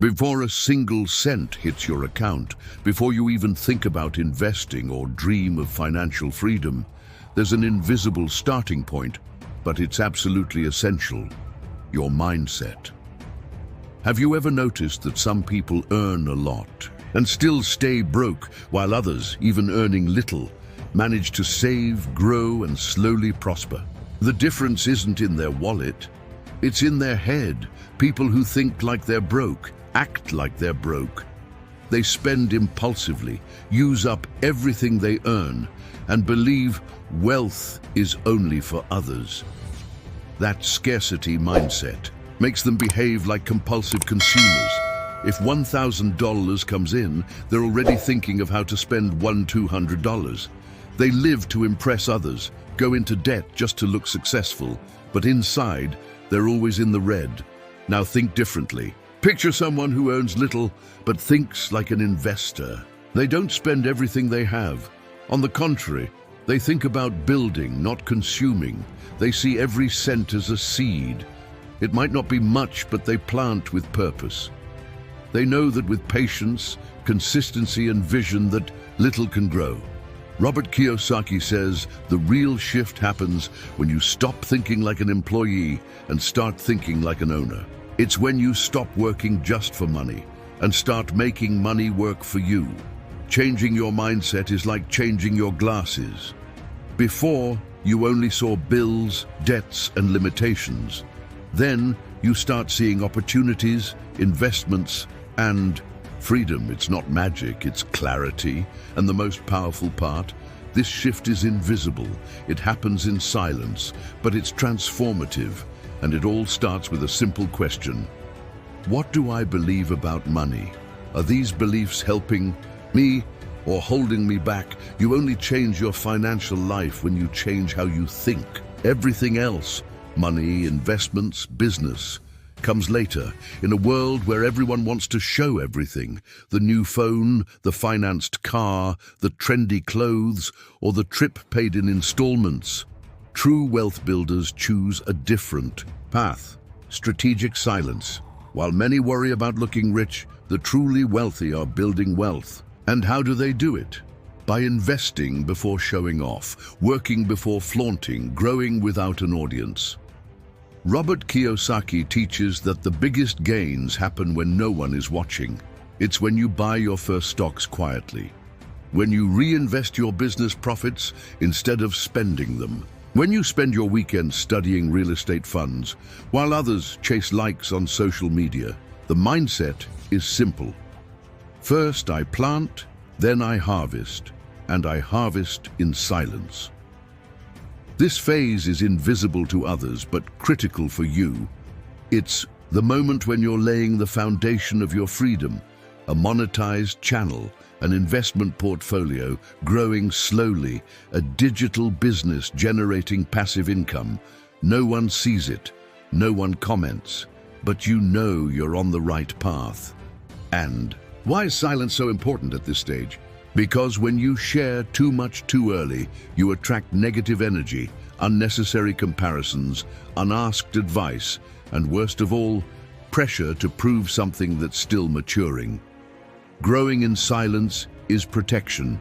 Before a single cent hits your account, before you even think about investing or dream of financial freedom, there's an invisible starting point, but it's absolutely essential: your mindset. Have you ever noticed that some people earn a lot and still stay broke, while others, even earning little, manage to save, grow, and slowly prosper? The difference isn't in their wallet, it's in their head. People who think like they're broke act like they're broke. They spend impulsively, use up everything they earn, and believe wealth is only for others. That scarcity mindset makes them behave like compulsive consumers. If $1,000 comes in, they're already thinking of how to spend $200. They live to impress others, go into debt just to look successful, but inside, they're always in the red. Now think differently. Picture someone who earns little, but thinks like an investor. They don't spend everything they have. On the contrary, they think about building, not consuming. They see every cent as a seed. It might not be much, but they plant with purpose. They know that with patience, consistency, and vision, that little can grow. Robert Kiyosaki says the real shift happens when you stop thinking like an employee and start thinking like an owner. It's when you stop working just for money and start making money work for you. Changing your mindset is like changing your glasses. Before, you only saw bills, debts, and limitations. Then you start seeing opportunities, investments, and freedom. It's not magic, it's clarity. And the most powerful part, this shift is invisible. It happens in silence, but it's transformative. And it all starts with a simple question: what do I believe about money? Are these beliefs helping me or holding me back? You only change your financial life when you change how you think. Everything else, money, investments, business, comes later. In a world where everyone wants to show everything: the new phone, the financed car, the trendy clothes, or the trip paid in installments. True wealth builders choose a different path: strategic silence. While many worry about looking rich, the truly wealthy are building wealth. And how do they do it? By investing before showing off, working before flaunting, growing without an audience. Robert Kiyosaki teaches that the biggest gains happen when no one is watching. It's when you buy your first stocks quietly, when you reinvest your business profits instead of spending them, when you spend your weekends studying real estate funds while others chase likes on social media. The mindset is simple. First I plant, then I harvest, and I harvest in silence. This phase is invisible to others, but critical for you. It's the moment when you're laying the foundation of your freedom, a monetized channel, an investment portfolio growing slowly, a digital business generating passive income. No one sees it, no one comments, but you know you're on the right path. And why is silence so important at this stage? Because when you share too much too early, you attract negative energy, unnecessary comparisons, unasked advice, and worst of all, pressure to prove something that's still maturing. Growing in silence is protection.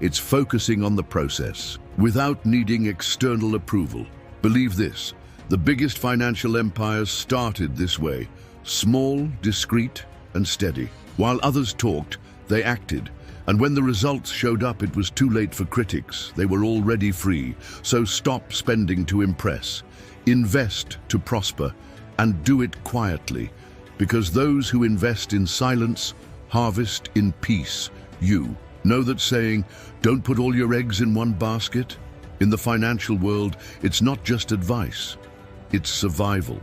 It's focusing on the process without needing external approval. Believe this: the biggest financial empires started this way: small, discreet, and steady. While others talked, they acted. And when the results showed up, it was too late for critics. They were already free. So stop spending to impress. Invest to prosper, and do it quietly. Because those who invest in silence harvest in peace. You know that saying, "Don't put all your eggs in one basket"? In the financial world, it's not just advice, it's survival.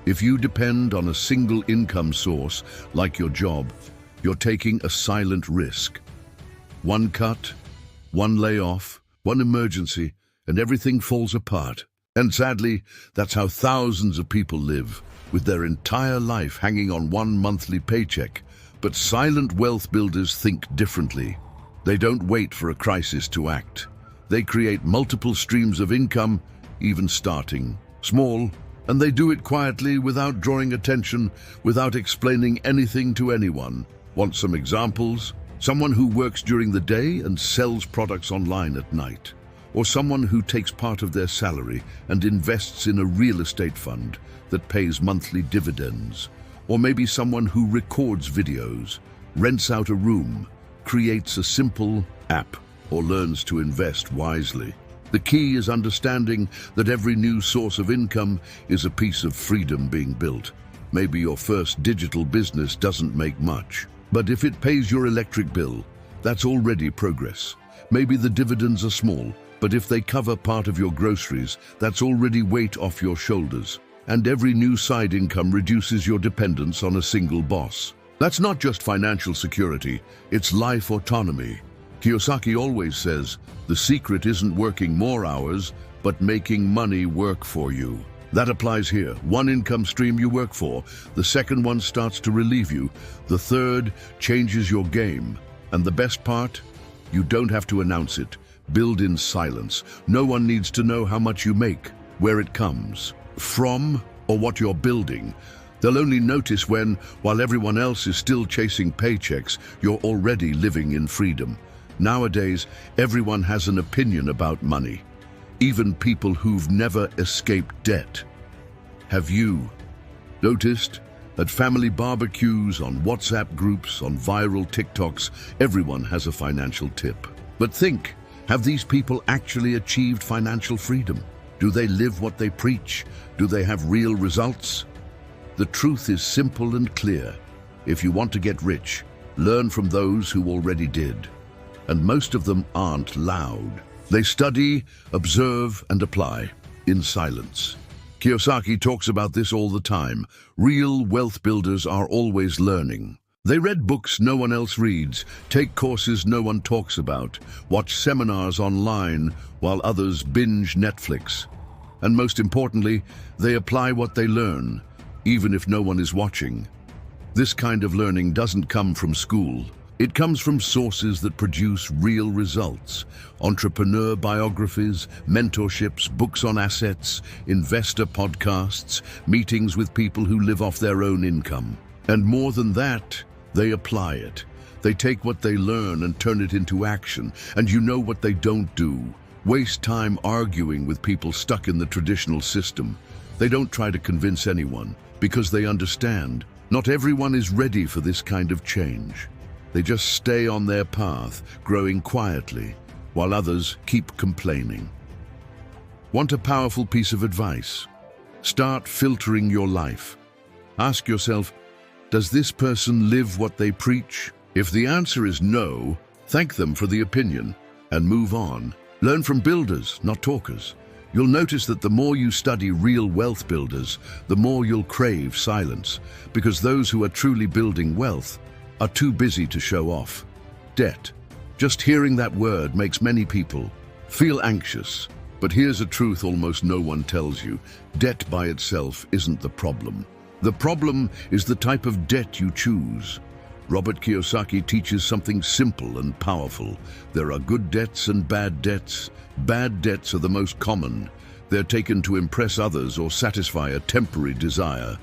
If you depend on a single income source, like your job, you're taking a silent risk. One cut, one layoff, one emergency, and everything falls apart. And sadly, that's how thousands of people live, with their entire life hanging on one monthly paycheck. But silent wealth builders think differently. They don't wait for a crisis to act. They create multiple streams of income, even starting small, And they do it quietly, without drawing attention, without explaining anything to anyone. Want some examples? Someone who works during the day and sells products online at night. Or someone who takes part of their salary and invests in a real estate fund that pays monthly dividends. Or maybe someone who records videos, rents out a room, creates a simple app, or learns to invest wisely. The key is understanding that every new source of income is a piece of freedom being built. Maybe your first digital business doesn't make much, but if it pays your electric bill, that's already progress. Maybe the dividends are small, but if they cover part of your groceries, that's already weight off your shoulders. And every new side income reduces your dependence on a single boss. That's not just financial security, it's life autonomy. Kiyosaki always says, the secret isn't working more hours, but making money work for you. That applies here. One income stream you work for, the second one starts to relieve you, the third changes your game. And the best part? You don't have to announce it. Build in silence. No one needs to know how much you make, where it comes from, or what you're building. They'll only notice when, while everyone else is still chasing paychecks, you're already living in freedom. Nowadays, everyone has an opinion about money, even people who've never escaped debt. Have you noticed? At family barbecues, on WhatsApp groups, on viral TikToks, everyone has a financial tip. But think, have these people actually achieved financial freedom? Do they live what they preach? Do they have real results? The truth is simple and clear. If you want to get rich, learn from those who already did. And most of them aren't loud. They study, observe, and apply in silence. Kiyosaki talks about this all the time. Real wealth builders are always learning. They read books no one else reads, take courses no one talks about, watch seminars online while others binge Netflix. And most importantly, they apply what they learn, even if no one is watching. This kind of learning doesn't come from school. It comes from sources that produce real results. Entrepreneur biographies, mentorships, books on assets, investor podcasts, meetings with people who live off their own income. And more than that, they apply it. They take what they learn and turn it into action. And you know what they don't do? Waste time arguing with people stuck in the traditional system. They don't try to convince anyone because they understand not everyone is ready for this kind of change. They just stay on their path, growing quietly, while others keep complaining. Want a powerful piece of advice? Start filtering your life. Ask yourself, does this person live what they preach? If the answer is no, thank them for the opinion and move on. Learn from builders, not talkers. You'll notice that the more you study real wealth builders, the more you'll crave silence, because those who are truly building wealth are too busy to show off. Debt. Just hearing that word makes many people feel anxious. But here's a truth almost no one tells you. Debt by itself isn't the problem. The problem is the type of debt you choose. Robert Kiyosaki teaches something simple and powerful. There are good debts and bad debts. Bad debts are the most common. They're taken to impress others or satisfy a temporary desire.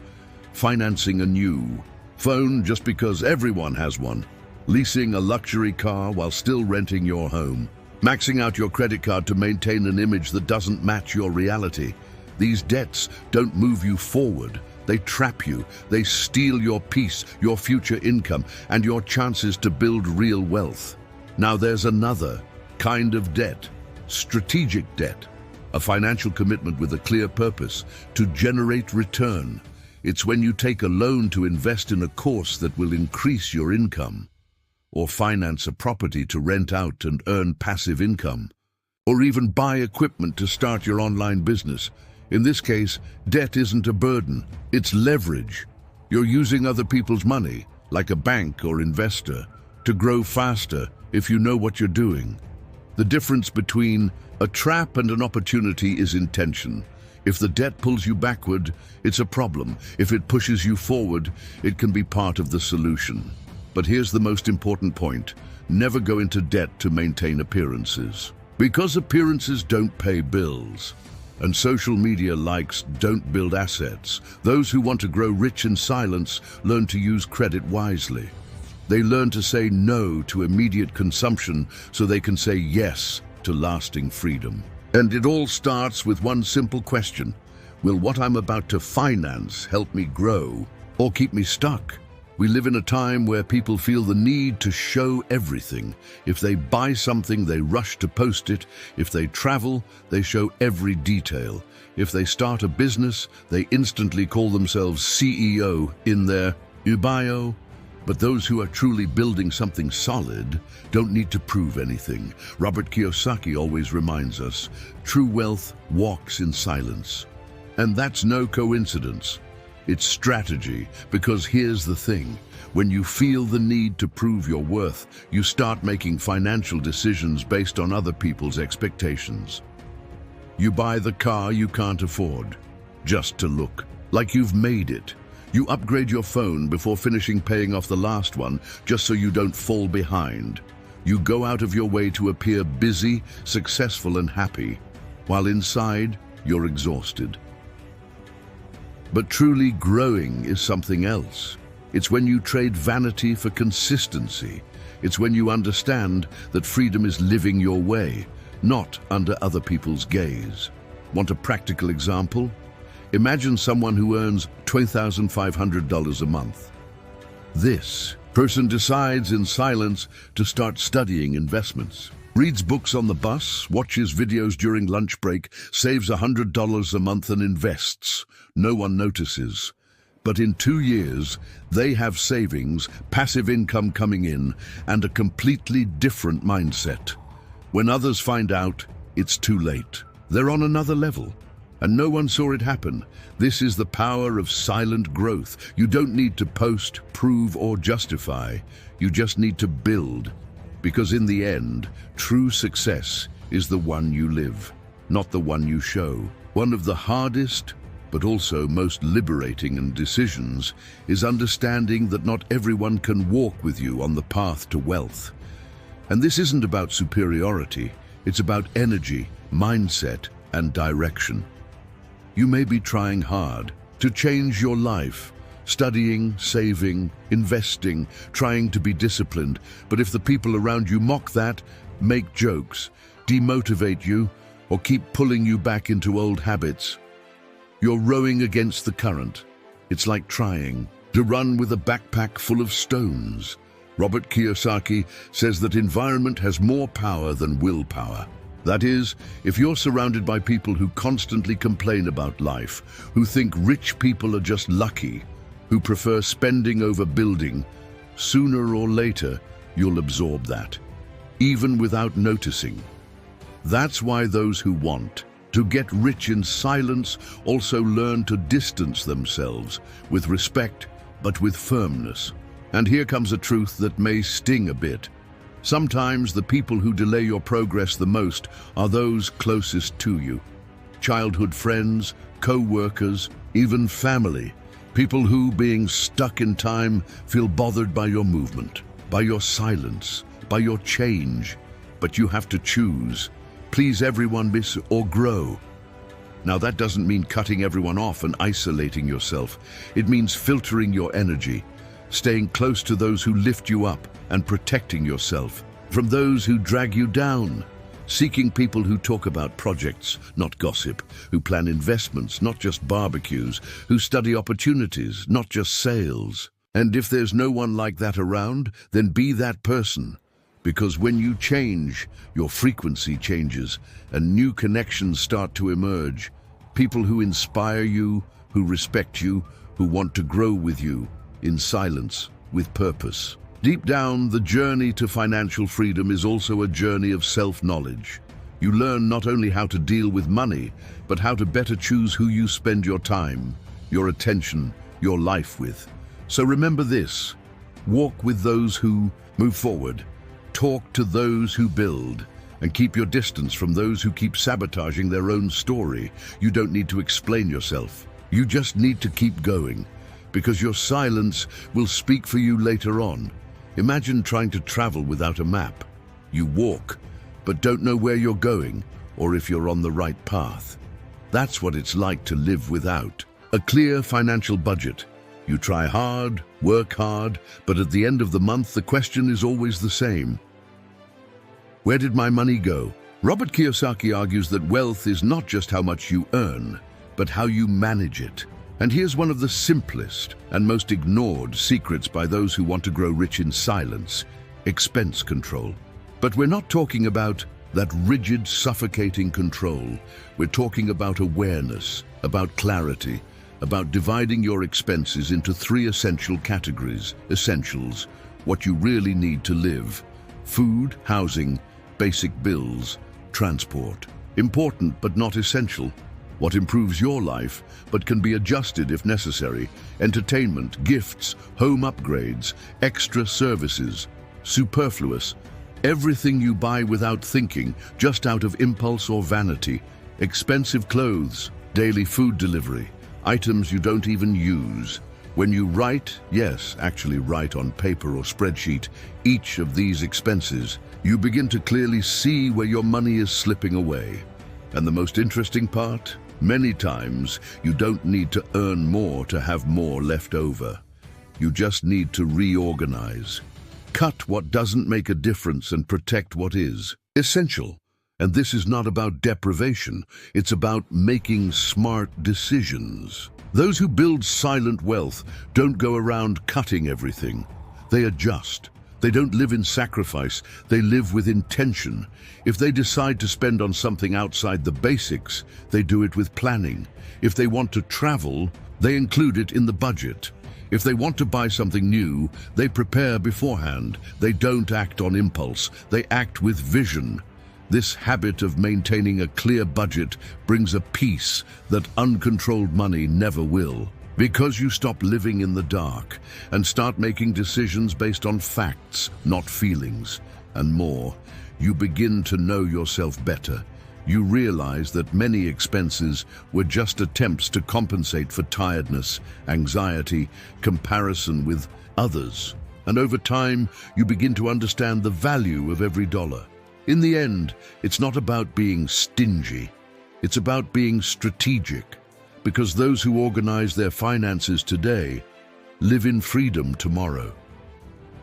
Financing a new phone just because everyone has one. Leasing a luxury car while still renting your home. Maxing out your credit card to maintain an image that doesn't match your reality. These debts don't move you forward. They trap you. They steal your peace, your future income, and your chances to build real wealth. Now there's another kind of debt. Strategic debt. A financial commitment with a clear purpose to generate return. It's when you take a loan to invest in a course that will increase your income, or finance a property to rent out and earn passive income, or even buy equipment to start your online business. In this case, debt isn't a burden, it's leverage. You're using other people's money, like a bank or investor, to grow faster if you know what you're doing. The difference between a trap and an opportunity is intention. If the debt pulls you backward, it's a problem. If it pushes you forward, it can be part of the solution. But here's the most important point. Never go into debt to maintain appearances. Because appearances don't pay bills. And social media likes don't build assets. Those who want to grow rich in silence learn to use credit wisely. They learn to say no to immediate consumption so they can say yes to lasting freedom. And it all starts with one simple question. Will what I'm about to finance help me grow or keep me stuck? We live in a time where people feel the need to show everything. If they buy something, they rush to post it. If they travel, they show every detail. If they start a business, they instantly call themselves CEO in their bio. But those who are truly building something solid don't need to prove anything. Robert Kiyosaki always reminds us, true wealth walks in silence. And that's no coincidence. It's strategy, because here's the thing. When you feel the need to prove your worth, you start making financial decisions based on other people's expectations. You buy the car you can't afford, just to look like you've made it. You upgrade your phone before finishing paying off the last one, just so you don't fall behind. You go out of your way to appear busy, successful, and happy, while inside, you're exhausted. But truly growing is something else. It's when you trade vanity for consistency. It's when you understand that freedom is living your way, not under other people's gaze. Want a practical example? Imagine someone who earns $2,500 a month. This person decides in silence to start studying investments. Reads books on the bus, watches videos during lunch break, saves $100 a month and invests. No one notices. But in 2 years, they have savings, passive income coming in, and a completely different mindset. When others find out, it's too late. They're on another level, and no one saw it happen. This is the power of silent growth. You don't need to post, prove, or justify. You just need to build. Because in the end, true success is the one you live, not the one you show. One of the hardest, but also most liberating decisions is understanding that not everyone can walk with you on the path to wealth. And this isn't about superiority, it's about energy, mindset, and direction. You may be trying hard to change your life, studying, saving, investing, trying to be disciplined. But if the people around you mock that, make jokes, demotivate you, or keep pulling you back into old habits, you're rowing against the current. It's like trying to run with a backpack full of stones. Robert Kiyosaki says that environment has more power than willpower. That is, if you're surrounded by people who constantly complain about life, who think rich people are just lucky, who prefer spending over building, sooner or later, you'll absorb that, even without noticing. That's why those who want to get rich in silence also learn to distance themselves with respect, but with firmness. And here comes a truth that may sting a bit. Sometimes the people who delay your progress the most are those closest to you. Childhood friends, co-workers, even family. People who, being stuck in time, feel bothered by your movement, by your silence, by your change. But you have to choose. Please everyone or grow. Now that doesn't mean cutting everyone off and isolating yourself. It means filtering your energy, staying close to those who lift you up and protecting yourself from those who drag you down. Seeking people who talk about projects, not gossip, who plan investments, not just barbecues, who study opportunities, not just sales. And if there's no one like that around, then be that person. Because when you change, your frequency changes and new connections start to emerge. People who inspire you, who respect you, who want to grow with you, in silence, with purpose. Deep down, the journey to financial freedom is also a journey of self-knowledge. You learn not only how to deal with money, but how to better choose who you spend your time, your attention, your life with. So remember this: walk with those who move forward, talk to those who build, and keep your distance from those who keep sabotaging their own story. You don't need to explain yourself. You just need to keep going, because your silence will speak for you later on. Imagine trying to travel without a map. You walk, but don't know where you're going or if you're on the right path. That's what it's like to live without a clear financial budget. You try hard, work hard, but at the end of the month, the question is always the same. Where did my money go? Robert Kiyosaki argues that wealth is not just how much you earn, but how you manage it. And here's one of the simplest and most ignored secrets by those who want to grow rich in silence: expense control. But we're not talking about that rigid, suffocating control. We're talking about awareness, about clarity, about dividing your expenses into three essential categories. Essentials: what you really need to live. Food, housing, basic bills, transport. Important but not essential: what improves your life but can be adjusted if necessary. Entertainment, gifts, home upgrades, extra services. Superfluous: everything you buy without thinking, just out of impulse or vanity. Expensive clothes, daily food delivery, items you don't even use. When you write, yes, actually write on paper or spreadsheet, each of these expenses, you begin to clearly see where your money is slipping away. And the most interesting part? Many times, you don't need to earn more to have more left over. You just need to reorganize. Cut what doesn't make a difference and protect what is essential. And this is not about deprivation, it's about making smart decisions. Those who build silent wealth don't go around cutting everything. They adjust. They don't live in sacrifice, they live with intention. If they decide to spend on something outside the basics, they do it with planning. If they want to travel, they include it in the budget. If they want to buy something new, they prepare beforehand. They don't act on impulse, they act with vision. This habit of maintaining a clear budget brings a peace that uncontrolled money never will. Because you stop living in the dark and start making decisions based on facts, not feelings. And more, you begin to know yourself better. You realize that many expenses were just attempts to compensate for tiredness, anxiety, comparison with others. And over time, you begin to understand the value of every dollar. In the end, it's not about being stingy. It's about being strategic. Because those who organize their finances today live in freedom tomorrow.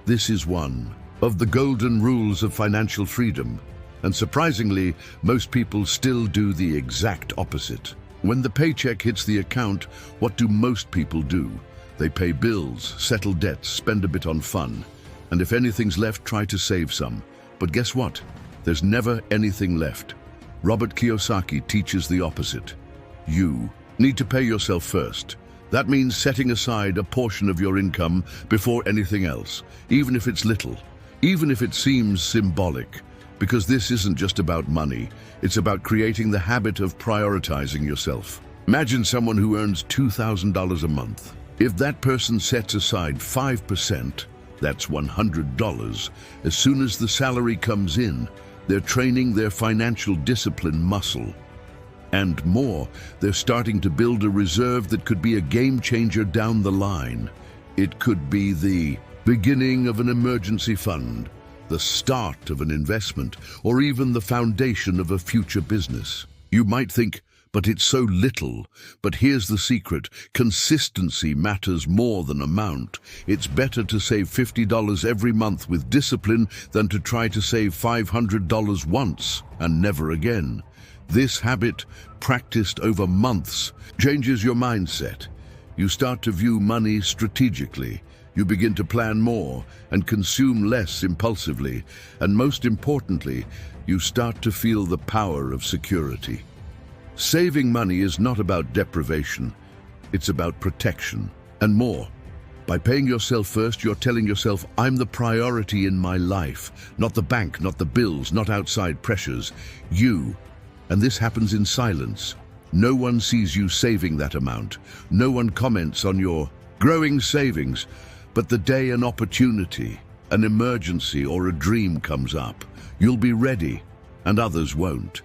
This is one of the golden rules of financial freedom. And surprisingly, most people still do the exact opposite. When the paycheck hits the account, what do most people do? They pay bills, settle debts, spend a bit on fun. And if anything's left, try to save some. But guess what? There's never anything left. Robert Kiyosaki teaches the opposite. You need to pay yourself first. That means setting aside a portion of your income before anything else, even if it's little, even if it seems symbolic. Because this isn't just about money, it's about creating the habit of prioritizing yourself. Imagine someone who earns $2,000 a month. If that person sets aside 5%, that's $100. As soon as the salary comes in, they're training their financial discipline muscle. And more, they're starting to build a reserve that could be a game changer down the line. It could be the beginning of an emergency fund, the start of an investment, or even the foundation of a future business. You might think, but it's so little. But here's the secret. Consistency matters more than amount. It's better to save $50 every month with discipline than to try to save $500 once and never again. This habit, practiced over months, changes your mindset. You start to view money strategically. You begin to plan more and consume less impulsively. And most importantly, you start to feel the power of security. Saving money is not about deprivation. It's about protection and more. By paying yourself first, you're telling yourself, I'm the priority in my life, not the bank, not the bills, not outside pressures. You. And this happens in silence. No one sees you saving that amount. No one comments on your growing savings. But the day an opportunity, an emergency, or a dream comes up, you'll be ready, and others won't.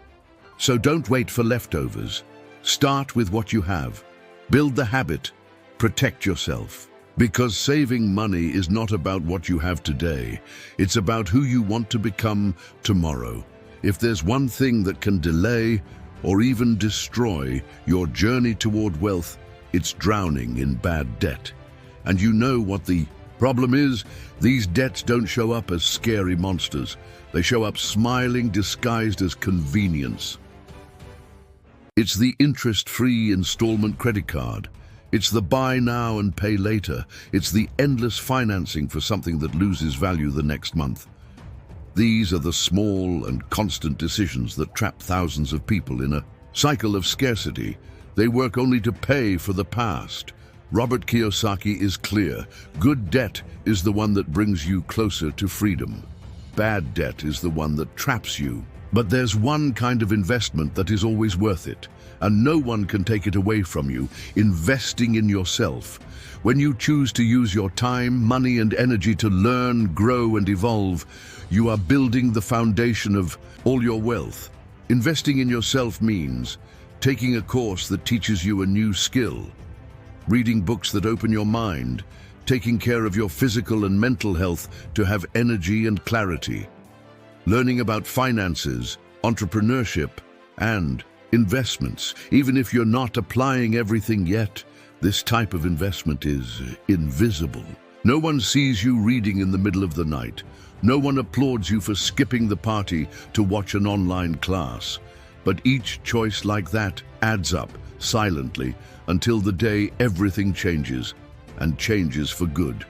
So don't wait for leftovers. Start with what you have. Build the habit. Protect yourself. Because saving money is not about what you have today. It's about who you want to become tomorrow. If there's one thing that can delay, or even destroy your journey toward wealth, it's drowning in bad debt. And you know what the problem is? These debts don't show up as scary monsters. They show up smiling, disguised as convenience. It's the interest-free installment credit card. It's the buy now and pay later. It's the endless financing for something that loses value the next month. These are the small and constant decisions that trap thousands of people in a cycle of scarcity. They work only to pay for the past. Robert Kiyosaki is clear. Good debt is the one that brings you closer to freedom. Bad debt is the one that traps you. But there's one kind of investment that is always worth it, and no one can take it away from you: investing in yourself. When you choose to use your time, money, and energy to learn, grow, and evolve, you are building the foundation of all your wealth. Investing in yourself means taking a course that teaches you a new skill, reading books that open your mind, taking care of your physical and mental health to have energy and clarity, learning about finances, entrepreneurship, and investments. Even if you're not applying everything yet, this type of investment is invisible. No one sees you reading in the middle of the night. No one applauds you for skipping the party to watch an online class. But each choice like that adds up silently until the day everything changes, and changes for good.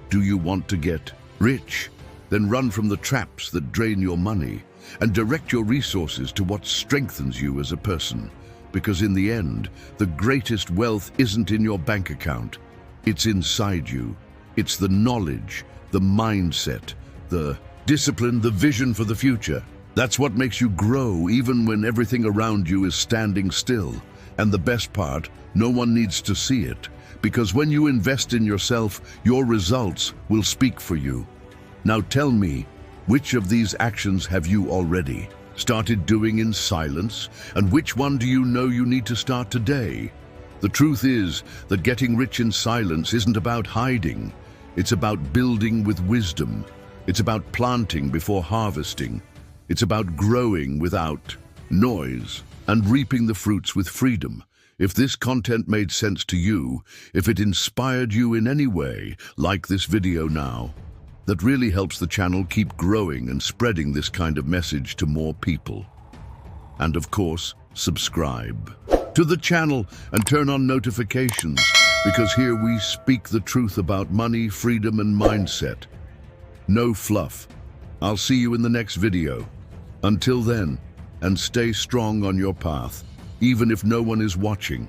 Do you want to get rich? Then run from the traps that drain your money and direct your resources to what strengthens you as a person. Because in the end, the greatest wealth isn't in your bank account. It's inside you. It's the knowledge, the mindset, the discipline, the vision for the future. That's what makes you grow even when everything around you is standing still. And the best part, no one needs to see it. Because when you invest in yourself, your results will speak for you. Now tell me, which of these actions have you already started doing in silence? And which one do you know you need to start today? The truth is that getting rich in silence isn't about hiding. It's about building with wisdom. It's about planting before harvesting. It's about growing without noise and reaping the fruits with freedom. If this content made sense to you, if it inspired you in any way, like this video now. That really helps the channel keep growing and spreading this kind of message to more people. And of course, subscribe to the channel and turn on notifications, because here we speak the truth about money, freedom, and mindset. No fluff. I'll see you in the next video. Until then, and stay strong on your path, even if no one is watching.